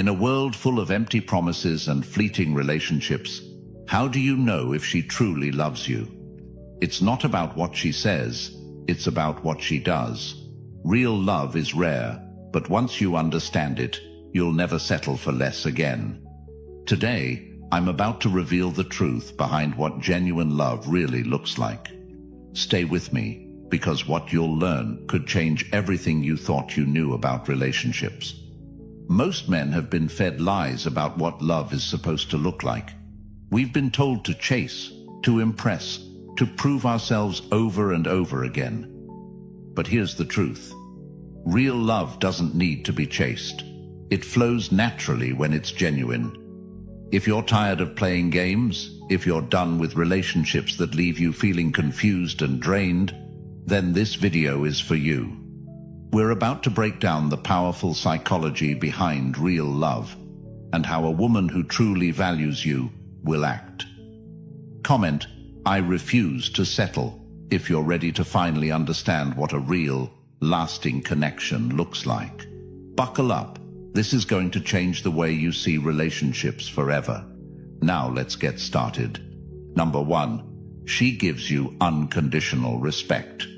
In a world full of empty promises and fleeting relationships, how do you know if she truly loves you? It's not about what she says, it's about what she does. Real love is rare, but once you understand it, you'll never settle for less again. Today, I'm about to reveal the truth behind what genuine love really looks like. Stay with me, because what you'll learn could change everything you thought you knew about relationships. Most men have been fed lies about what love is supposed to look like. We've been told to chase, to impress, to prove ourselves over and over again. But here's the truth. Real love doesn't need to be chased. It flows naturally when it's genuine. If you're tired of playing games, if you're done with relationships that leave you feeling confused and drained, then this video is for you. We're about to break down the powerful psychology behind real love and how a woman who truly values you will act. Comment, "I refuse to settle," if you're ready to finally understand what a real, lasting connection looks like. Buckle up. This is going to change the way you see relationships forever. Now let's get started. Number 1, she gives you unconditional respect.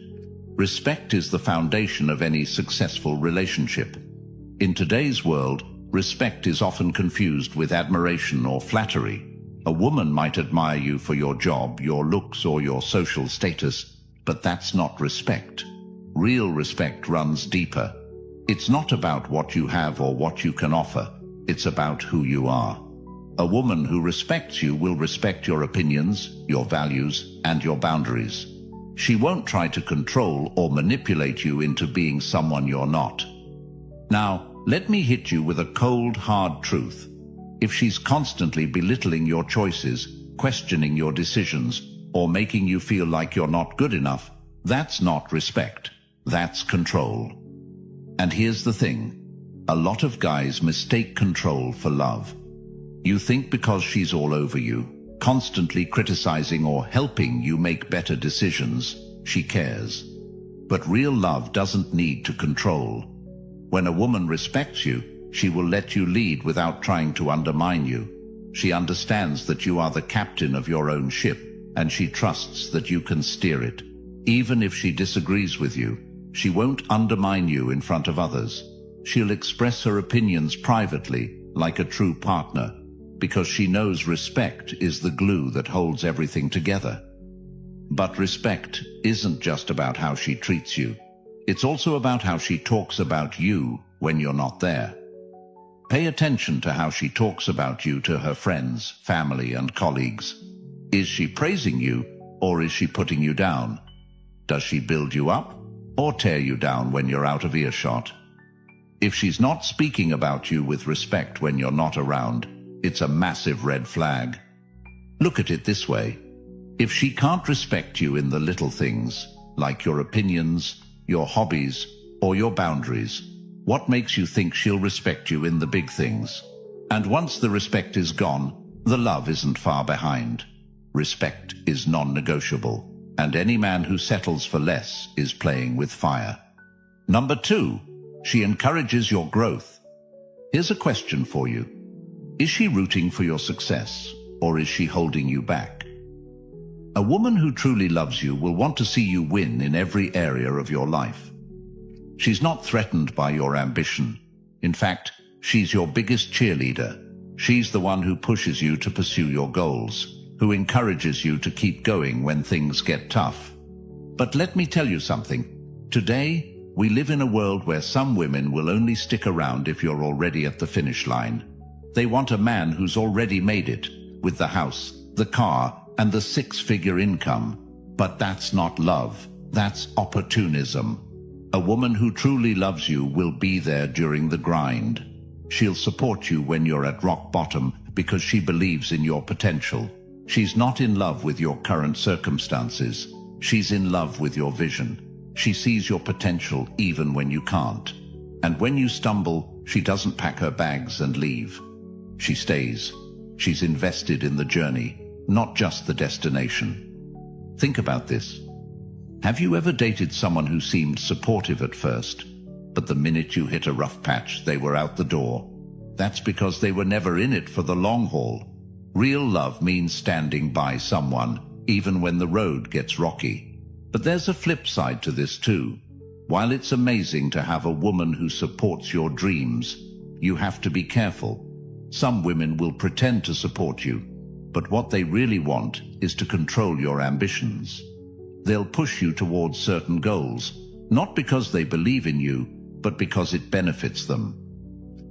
Respect is the foundation of any successful relationship. In today's world, respect is often confused with admiration or flattery. A woman might admire you for your job, your looks, or your social status, but that's not respect. Real respect runs deeper. It's not about what you have or what you can offer. It's about who you are. A woman who respects you will respect your opinions, your values, and your boundaries. She won't try to control or manipulate you into being someone you're not. Now, let me hit you with a cold, hard truth. If she's constantly belittling your choices, questioning your decisions, or making you feel like you're not good enough, that's not respect. That's control. And here's the thing. A lot of guys mistake control for love. You think because she's all over you, constantly criticizing or helping you make better decisions, she cares. But real love doesn't need to control. When a woman respects you, she will let you lead without trying to undermine you. She understands that you are the captain of your own ship, and she trusts that you can steer it. Even if she disagrees with you, she won't undermine you in front of others. She'll express her opinions privately, like a true partner, because she knows respect is the glue that holds everything together. But respect isn't just about how she treats you. It's also about how she talks about you when you're not there. Pay attention to how she talks about you to her friends, family, and colleagues. Is she praising you, or is she putting you down? Does she build you up, or tear you down when you're out of earshot? If she's not speaking about you with respect when you're not around, it's a massive red flag. Look at it this way. If she can't respect you in the little things, like your opinions, your hobbies, or your boundaries, what makes you think she'll respect you in the big things? And once the respect is gone, the love isn't far behind. Respect is non-negotiable, and any man who settles for less is playing with fire. Number 2, she encourages your growth. Here's a question for you. Is she rooting for your success, or is she holding you back? A woman who truly loves you will want to see you win in every area of your life. She's not threatened by your ambition. In fact, she's your biggest cheerleader. She's the one who pushes you to pursue your goals, who encourages you to keep going when things get tough. But let me tell you something. Today, we live in a world where some women will only stick around if you're already at the finish line. They want a man who's already made it, with the house, the car, and the 6-figure income. But that's not love. That's opportunism. A woman who truly loves you will be there during the grind. She'll support you when you're at rock bottom because she believes in your potential. She's not in love with your current circumstances. She's in love with your vision. She sees your potential even when you can't. And when you stumble, she doesn't pack her bags and leave. She stays. She's invested in the journey, not just the destination. Think about this. Have you ever dated someone who seemed supportive at first, but the minute you hit a rough patch, they were out the door? That's because they were never in it for the long haul. Real love means standing by someone, even when the road gets rocky. But there's a flip side to this too. While it's amazing to have a woman who supports your dreams, you have to be careful. Some women will pretend to support you, but what they really want is to control your ambitions. They'll push you towards certain goals, not because they believe in you, but because it benefits them.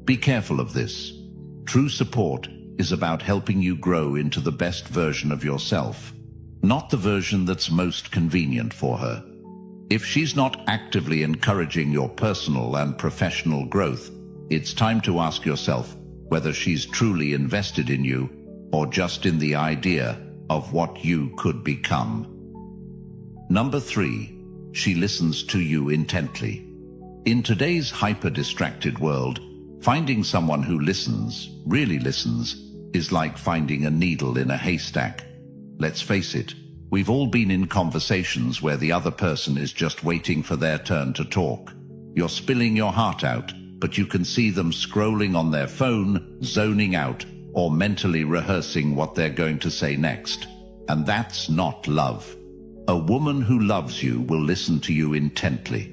Be careful of this. True support is about helping you grow into the best version of yourself, not the version that's most convenient for her. If she's not actively encouraging your personal and professional growth, it's time to ask yourself whether she's truly invested in you or just in the idea of what you could become. Number 3, she listens to you intently. In today's hyper-distracted world, finding someone who listens, really listens, is like finding a needle in a haystack. Let's face it, we've all been in conversations where the other person is just waiting for their turn to talk. You're spilling your heart out, but you can see them scrolling on their phone, zoning out, or mentally rehearsing what they're going to say next. And that's not love. A woman who loves you will listen to you intently.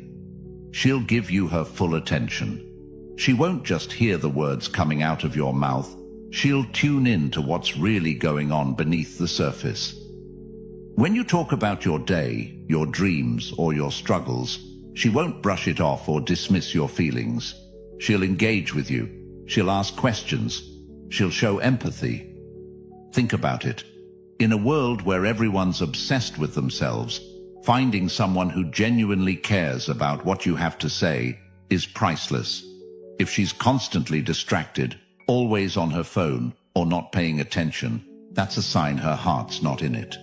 She'll give you her full attention. She won't just hear the words coming out of your mouth. She'll tune in to what's really going on beneath the surface. When you talk about your day, your dreams, or your struggles, she won't brush it off or dismiss your feelings. She'll engage with you. She'll ask questions. She'll show empathy. Think about it. In a world where everyone's obsessed with themselves, finding someone who genuinely cares about what you have to say is priceless. If she's constantly distracted, always on her phone, or not paying attention, that's a sign her heart's not in it.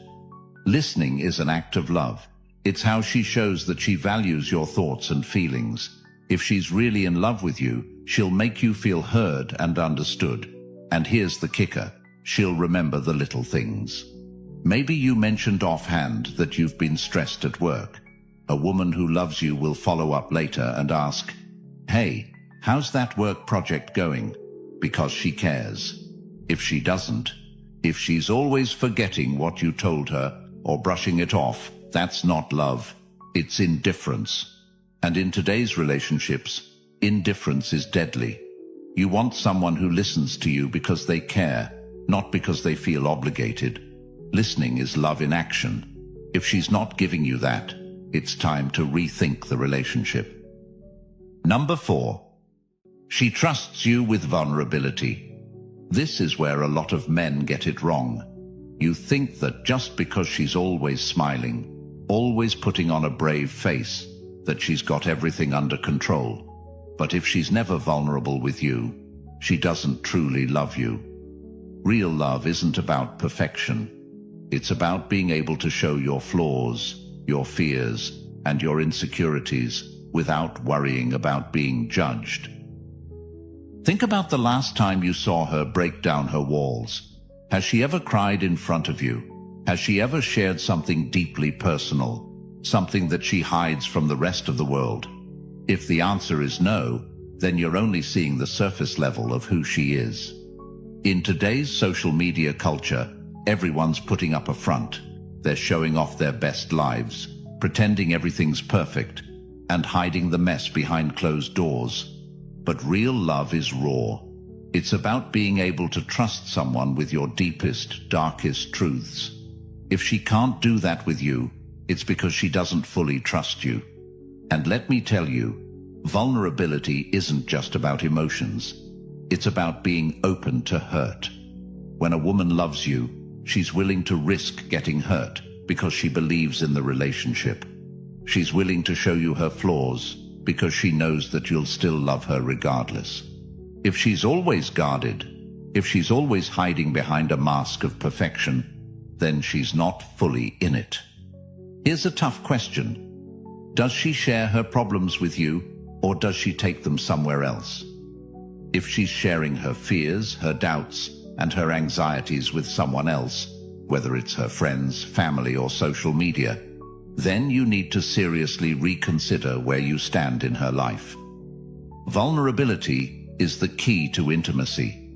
Listening is an act of love. It's how she shows that she values your thoughts and feelings. If she's really in love with you, she'll make you feel heard and understood. And here's the kicker. She'll remember the little things. Maybe you mentioned offhand that you've been stressed at work. A woman who loves you will follow up later and ask, "Hey, how's that work project going?" Because she cares. If she doesn't, if she's always forgetting what you told her or brushing it off, that's not love. It's indifference. And in today's relationships, indifference is deadly. You want someone who listens to you because they care, not because they feel obligated. Listening is love in action. If she's not giving you that, it's time to rethink the relationship. Number 4. She trusts you with vulnerability. This is where a lot of men get it wrong. You think that just because she's always smiling, always putting on a brave face, that she's got everything under control. But if she's never vulnerable with you, she doesn't truly love you. Real love isn't about perfection. It's about being able to show your flaws, your fears, and your insecurities without worrying about being judged. Think about the last time you saw her break down her walls. Has she ever cried in front of you? Has she ever shared something deeply personal, something that she hides from the rest of the world? If the answer is no, then you're only seeing the surface level of who she is. In today's social media culture, everyone's putting up a front. They're showing off their best lives, pretending everything's perfect, and hiding the mess behind closed doors. But real love is raw. It's about being able to trust someone with your deepest, darkest truths. If she can't do that with you, it's because she doesn't fully trust you. And let me tell you, vulnerability isn't just about emotions. It's about being open to hurt. When a woman loves you, she's willing to risk getting hurt because she believes in the relationship. She's willing to show you her flaws because she knows that you'll still love her regardless. If she's always guarded, if she's always hiding behind a mask of perfection, then she's not fully in it. Here's a tough question. Does she share her problems with you, or does she take them somewhere else? If she's sharing her fears, her doubts, and her anxieties with someone else, whether it's her friends, family, or social media, then you need to seriously reconsider where you stand in her life. Vulnerability is the key to intimacy.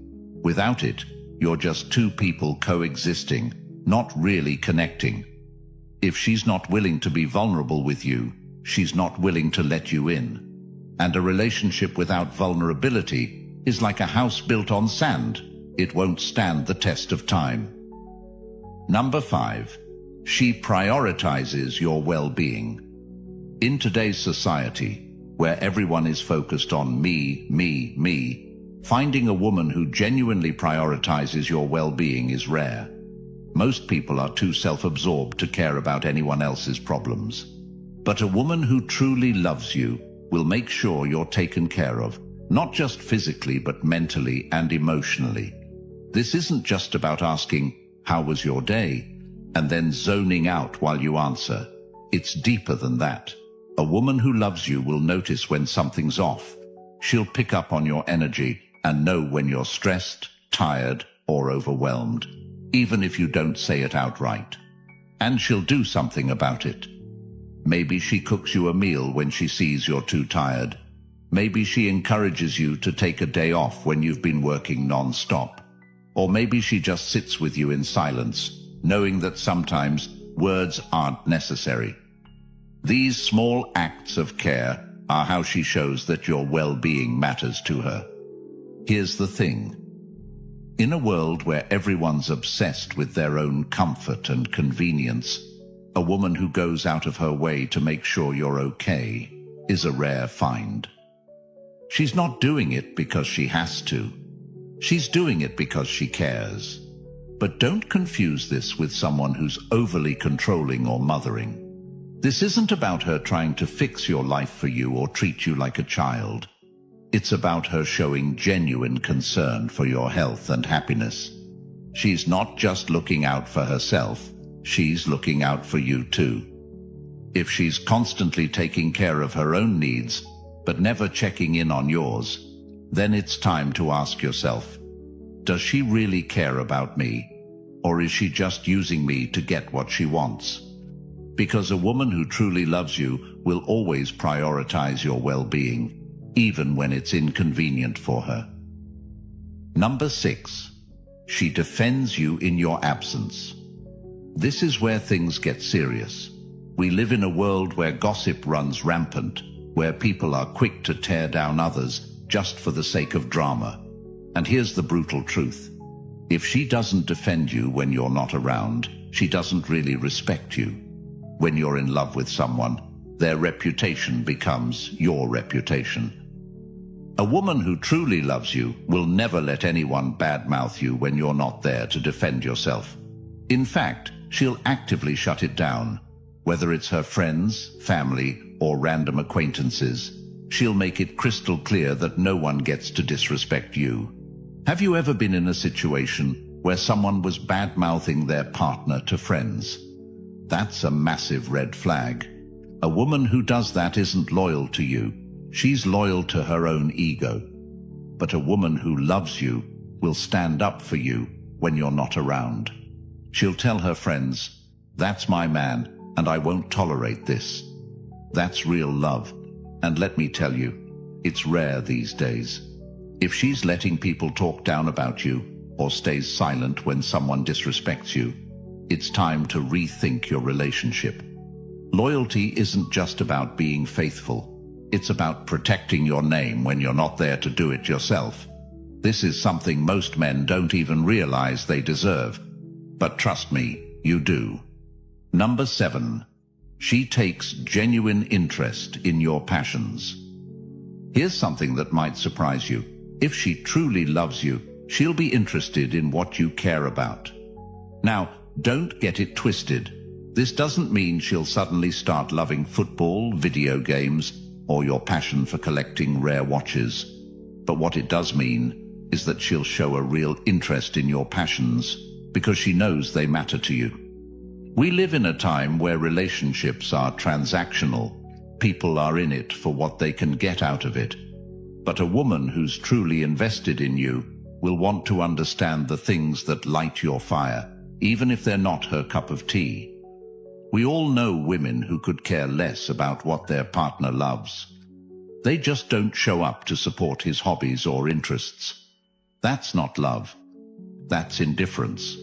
Without it, you're just two people coexisting, not really connecting. If she's not willing to be vulnerable with you, she's not willing to let you in. And a relationship without vulnerability is like a house built on sand. It won't stand the test of time. Number 5. She prioritizes your well-being. In today's society, where everyone is focused on me, finding a woman who genuinely prioritizes your well-being is rare. Most people are too self-absorbed to care about anyone else's problems. But a woman who truly loves you will make sure you're taken care of, not just physically but mentally and emotionally. This isn't just about asking, "How was your day?" and then zoning out while you answer. It's deeper than that. A woman who loves you will notice when something's off. She'll pick up on your energy and know when you're stressed, tired, or overwhelmed, even if you don't say it outright. And she'll do something about it. Maybe she cooks you a meal when she sees you're too tired. Maybe she encourages you to take a day off when you've been working non-stop. Or maybe she just sits with you in silence, knowing that sometimes words aren't necessary. These small acts of care are how she shows that your well-being matters to her. Here's the thing. In a world where everyone's obsessed with their own comfort and convenience, a woman who goes out of her way to make sure you're okay is a rare find. She's not doing it because she has to. She's doing it because she cares. But don't confuse this with someone who's overly controlling or mothering. This isn't about her trying to fix your life for you or treat you like a child. It's about her showing genuine concern for your health and happiness. She's not just looking out for herself, she's looking out for you too. If she's constantly taking care of her own needs, but never checking in on yours, then it's time to ask yourself, does she really care about me? Or is she just using me to get what she wants? Because a woman who truly loves you will always prioritize your well-being, even when it's inconvenient for her. Number 6. She defends you in your absence. This is where things get serious. We live in a world where gossip runs rampant, where people are quick to tear down others just for the sake of drama. And here's the brutal truth. If she doesn't defend you when you're not around, she doesn't really respect you. When you're in love with someone, their reputation becomes your reputation. A woman who truly loves you will never let anyone badmouth you when you're not there to defend yourself. In fact, she'll actively shut it down. Whether it's her friends, family, or random acquaintances, she'll make it crystal clear that no one gets to disrespect you. Have you ever been in a situation where someone was bad-mouthing their partner to friends? That's a massive red flag. A woman who does that isn't loyal to you. She's loyal to her own ego. But a woman who loves you will stand up for you when you're not around. She'll tell her friends, "That's my man, and I won't tolerate this." That's real love. And let me tell you, it's rare these days. If she's letting people talk down about you or stays silent when someone disrespects you, it's time to rethink your relationship. Loyalty isn't just about being faithful. It's about protecting your name when you're not there to do it yourself. This is something most men don't even realize they deserve. But trust me, you do. Number 7. She takes genuine interest in your passions. Here's something that might surprise you. If she truly loves you, she'll be interested in what you care about. Now, don't get it twisted. This doesn't mean she'll suddenly start loving football, video games, or your passion for collecting rare watches. But what it does mean is that she'll show a real interest in your passions because she knows they matter to you. We live in a time where relationships are transactional. People are in it for what they can get out of it. But a woman who's truly invested in you will want to understand the things that light your fire, even if they're not her cup of tea. We all know women who could care less about what their partner loves. They just don't show up to support his hobbies or interests. That's not love. That's indifference.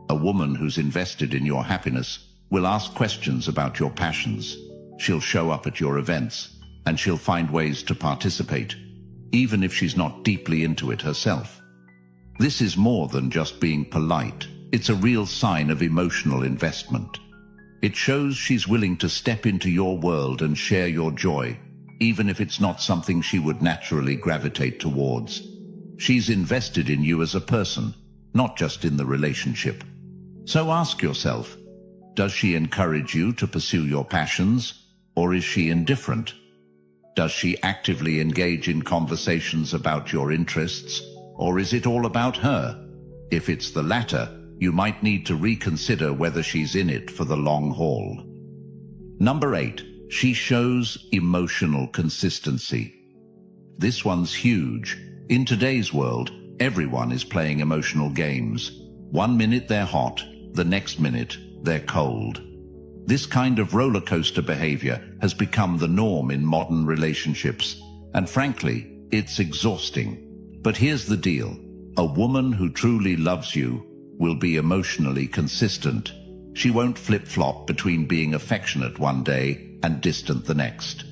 A woman who's invested in your happiness will ask questions about your passions. She'll show up at your events, and she'll find ways to participate, even if she's not deeply into it herself. This is more than just being polite. It's a real sign of emotional investment. It shows she's willing to step into your world and share your joy, even if it's not something she would naturally gravitate towards. She's invested in you as a person, not just in the relationship. So ask yourself, does she encourage you to pursue your passions, or is she indifferent? Does she actively engage in conversations about your interests, or is it all about her? If it's the latter, you might need to reconsider whether she's in it for the long haul. Number 8, she shows emotional consistency. This one's huge. In today's world, everyone is playing emotional games. 1 minute they're hot, the next minute they're cold. This kind of roller coaster behavior has become the norm in modern relationships, and frankly, it's exhausting. But here's the deal. A woman who truly loves you will be emotionally consistent. She won't flip-flop between being affectionate one day and distant the next.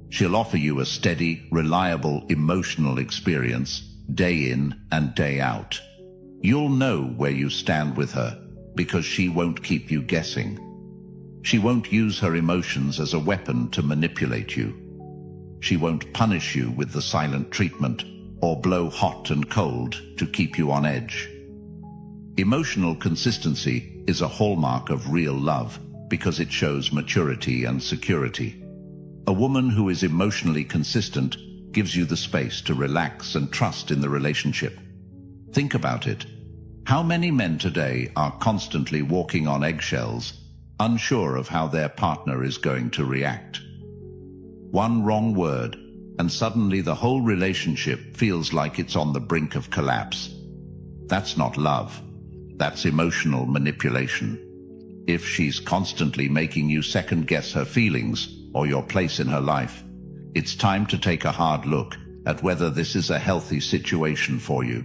She'll offer you a steady, reliable, emotional experience, day in and day out. You'll know where you stand with her, because she won't keep you guessing. She won't use her emotions as a weapon to manipulate you. She won't punish you with the silent treatment or blow hot and cold to keep you on edge. Emotional consistency is a hallmark of real love because it shows maturity and security. A woman who is emotionally consistent gives you the space to relax and trust in the relationship. Think about it. How many men today are constantly walking on eggshells, unsure of how their partner is going to react? One wrong word, and suddenly the whole relationship feels like it's on the brink of collapse. That's not love. That's emotional manipulation. If she's constantly making you second-guess her feelings or your place in her life, it's time to take a hard look at whether this is a healthy situation for you.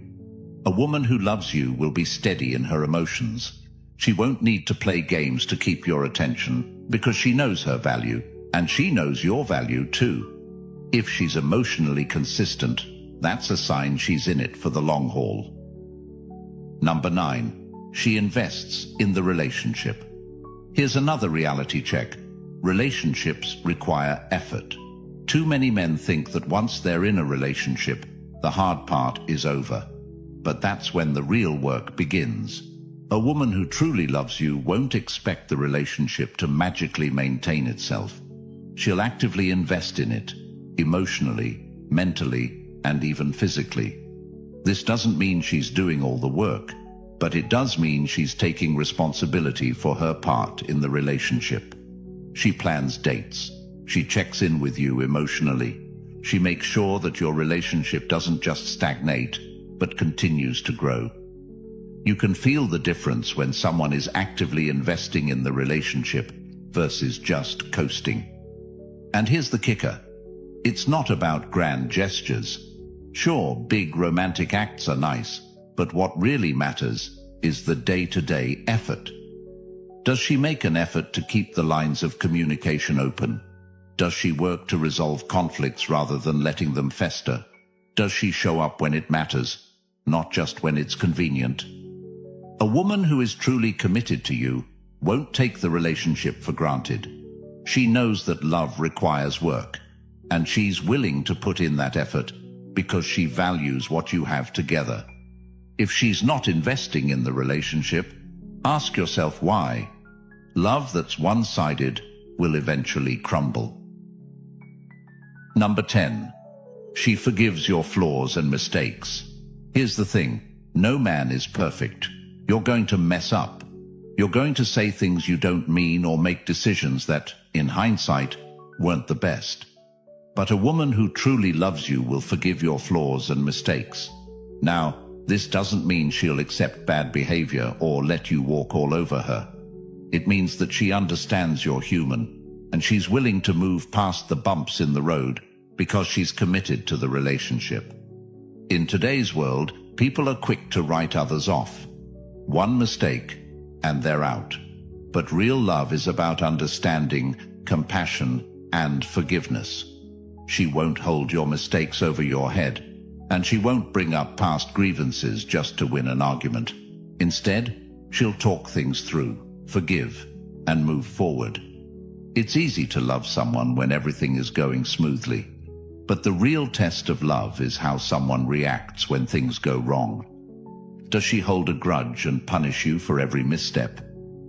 A woman who loves you will be steady in her emotions. She won't need to play games to keep your attention because she knows her value, and she knows your value too. If she's emotionally consistent, that's a sign she's in it for the long haul. Number 9, she invests in the relationship. Here's another reality check. Relationships require effort. Too many men think that once they're in a relationship, the hard part is over. But that's when the real work begins. A woman who truly loves you won't expect the relationship to magically maintain itself. She'll actively invest in it, emotionally, mentally, and even physically. This doesn't mean she's doing all the work, but it does mean she's taking responsibility for her part in the relationship. She plans dates. She checks in with you emotionally. She makes sure that your relationship doesn't just stagnate, but continues to grow. You can feel the difference when someone is actively investing in the relationship versus just coasting. And here's the kicker. It's not about grand gestures. Sure, big romantic acts are nice, but what really matters is the day-to-day effort. Does she make an effort to keep the lines of communication open? Does she work to resolve conflicts rather than letting them fester? Does she show up when it matters, not just when it's convenient? A woman who is truly committed to you won't take the relationship for granted. She knows that love requires work, and she's willing to put in that effort because she values what you have together. If she's not investing in the relationship, ask yourself why. Love that's one-sided will eventually crumble. Number 10. She forgives your flaws and mistakes. Here's the thing. No man is perfect. You're going to mess up. You're going to say things you don't mean or make decisions that, in hindsight, weren't the best. But a woman who truly loves you will forgive your flaws and mistakes. Now, this doesn't mean she'll accept bad behavior or let you walk all over her. It means that she understands you're human, and she's willing to move past the bumps in the road because she's committed to the relationship. In today's world, people are quick to write others off. One mistake, and they're out. But real love is about understanding, compassion, and forgiveness. She won't hold your mistakes over your head, and she won't bring up past grievances just to win an argument. Instead, she'll talk things through, forgive, and move forward. It's easy to love someone when everything is going smoothly. But the real test of love is how someone reacts when things go wrong. Does she hold a grudge and punish you for every misstep?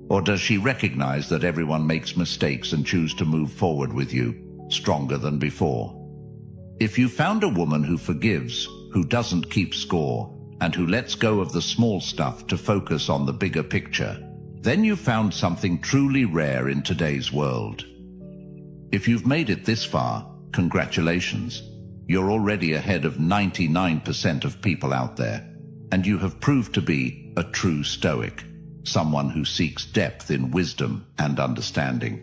Or does she recognize that everyone makes mistakes and choose to move forward with you, stronger than before? If you found a woman who forgives, who doesn't keep score, and who lets go of the small stuff to focus on the bigger picture, then you found something truly rare in today's world. If you've made it this far, congratulations. You're already ahead of 99% of people out there, and you have proved to be a true Stoic, someone who seeks depth in wisdom and understanding.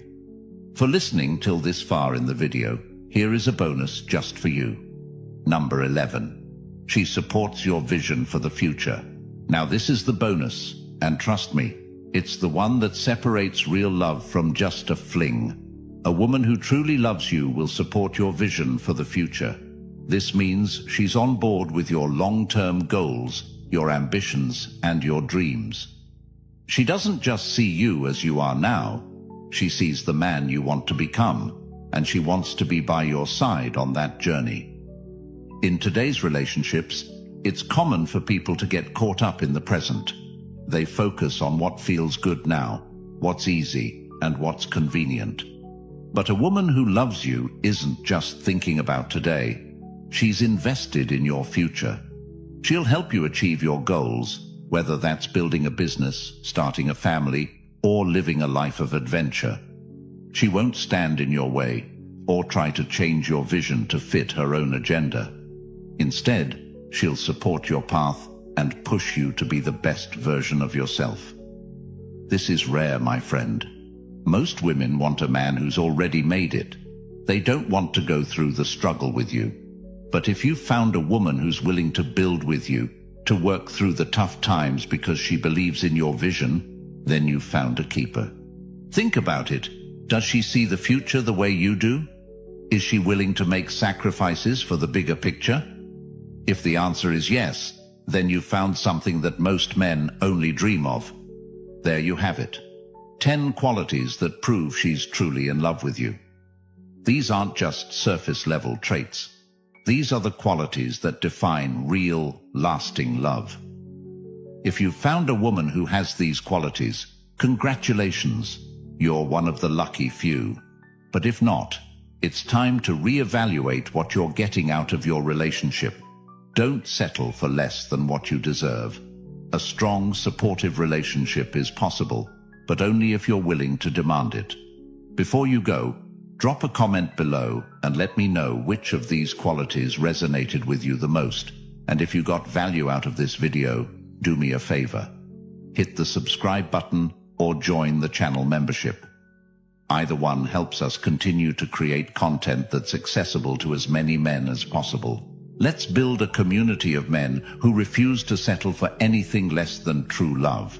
For listening till this far in the video, here is a bonus just for you. Number 11. She supports your vision for the future. Now this is the bonus, and trust me, it's the one that separates real love from just a fling. A woman who truly loves you will support your vision for the future. This means she's on board with your long-term goals, your ambitions, and your dreams. She doesn't just see you as you are now. She sees the man you want to become, and she wants to be by your side on that journey. In today's relationships, it's common for people to get caught up in the present. They focus on what feels good now, what's easy, and what's convenient. But a woman who loves you isn't just thinking about today. She's invested in your future. She'll help you achieve your goals, whether that's building a business, starting a family, or living a life of adventure. She won't stand in your way or try to change your vision to fit her own agenda. Instead, she'll support your path and push you to be the best version of yourself. This is rare, my friend. Most women want a man who's already made it. They don't want to go through the struggle with you. But if you've found a woman who's willing to build with you, to work through the tough times because she believes in your vision, then you've found a keeper. Think about it. Does she see the future the way you do? Is she willing to make sacrifices for the bigger picture? If the answer is yes, then you've found something that most men only dream of. There you have it. 10 qualities that prove she's truly in love with you. These aren't just surface-level traits. These are the qualities that define real, lasting love. If you've found a woman who has these qualities, congratulations, you're one of the lucky few. But if not, it's time to reevaluate what you're getting out of your relationship. Don't settle for less than what you deserve. A strong, supportive relationship is possible, but only if you're willing to demand it. Before you go, drop a comment below and let me know which of these qualities resonated with you the most. And if you got value out of this video, do me a favor. Hit the subscribe button or join the channel membership. Either one helps us continue to create content that's accessible to as many men as possible. Let's build a community of men who refuse to settle for anything less than true love.